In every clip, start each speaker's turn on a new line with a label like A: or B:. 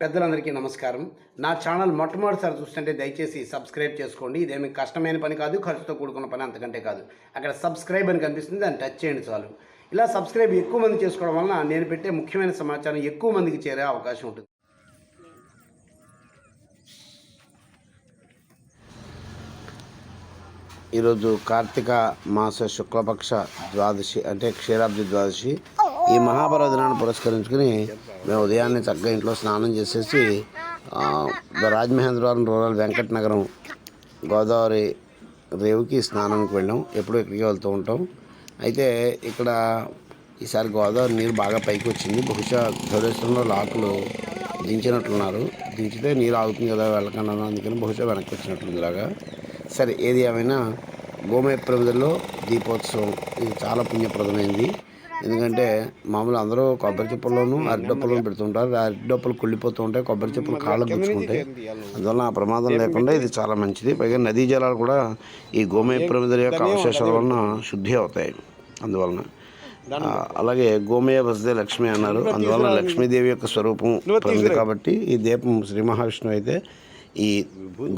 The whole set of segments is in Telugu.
A: పెద్దలందరికీ నమస్కారం. నా ఛానల్ మొట్టమొదటిసారి చూస్తుంటే దయచేసి సబ్స్క్రైబ్ చేసుకోండి. ఇదేమి కష్టమైన పని కాదు, ఖర్చుతో కూడుకున్న పని అంతకంటే కాదు. అక్కడ సబ్స్క్రైబ్ అని కనిపిస్తుంది, దాన్ని టచ్ చేయండి చాలు. ఇలా సబ్స్క్రైబ్ ఎక్కువ మంది చేసుకోవడం వలన నేను పెట్టే ముఖ్యమైన సమాచారం ఎక్కువ మందికి చేరే అవకాశం ఉంటుంది. ఈరోజు కార్తీక మాస శుక్లపక్ష ద్వాదశి అంటే క్షీరాబ్ది ద్వాదశి. ఈ మహాపర్వదినాన్ని పురస్కరించుకుని మేము ఉదయాన్నే చక్కగా ఇంట్లో స్నానం చేసేసి రాజమహేంద్రవరం రూరల్ వెంకట నగరం గోదావరి రేవుకి స్నానానికి వెళ్ళాం. ఎప్పుడూ ఇక్కడికి వెళ్తూ ఉంటాం. అయితే ఇక్కడ ఈసారి గోదావరి నీరు బాగా పైకి వచ్చింది. బహుశా ధవళేశ్వరంలో లాకులు దించినట్లున్నారు. దించితే నీరు ఆగుతుంది కదా వెళ్ళకుండా, అందుకని బహుశా వెనక్కి వచ్చినట్లుంది ఇలాగా. సరే, ఏది ఏమైనా గోమయ ప్రమిదల్లో దీపోత్సవం ఇది చాలా పుణ్యప్రదమైంది. ఎందుకంటే మామూలు అందరూ కొబ్బరి చెప్పుల్లోనూ అరటిడొప్పలను పెడుతుంటారు. అరటిడొప్పలు కుళ్ళిపోతూ ఉంటాయి, కొబ్బరి చెప్పులు కాళ్ళకు గుచ్చుకుంటాయి. అందువల్ల ఆ ప్రమాదం లేకుండా ఇది చాలా మంచిది. పైగా నదీ జలాలు కూడా ఈ గోమయ ప్రమిదల యొక్క అవశేషాల వలన శుద్ధి అవుతాయి. అందువలన అలాగే గోమయ వసదే లక్ష్మి అన్నారు. అందువలన లక్ష్మీదేవి యొక్క స్వరూపం ప్రమిది కాబట్టి ఈ దీపం శ్రీ మహావిష్ణువు అయితే ఈ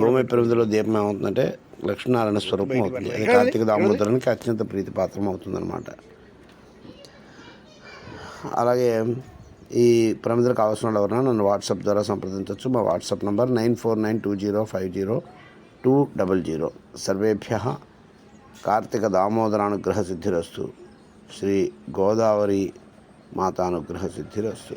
A: గోమయ ప్రమిదిలో దీపం ఏమవుతుందంటే లక్ష్మీనారాయణ స్వరూపం అవుతుంది. అది కార్తీక దామోదరానికి అత్యంత ప్రీతిపాత్రం అవుతుందన్నమాట. అలాగే ఈ ప్రమిదలకు కావాల్సిన వాళ్ళు ఎవరైనా నన్ను వాట్సాప్ ద్వారా సంప్రదించవచ్చు. మా వాట్సాప్ నంబర్ 9492050200. సర్వేభ్యः కార్తీక దామోదరానుగ్రహ సిద్ధిరస్తు. శ్రీ గోదావరి మాతానుగ్రహ సిద్ధిరస్తు.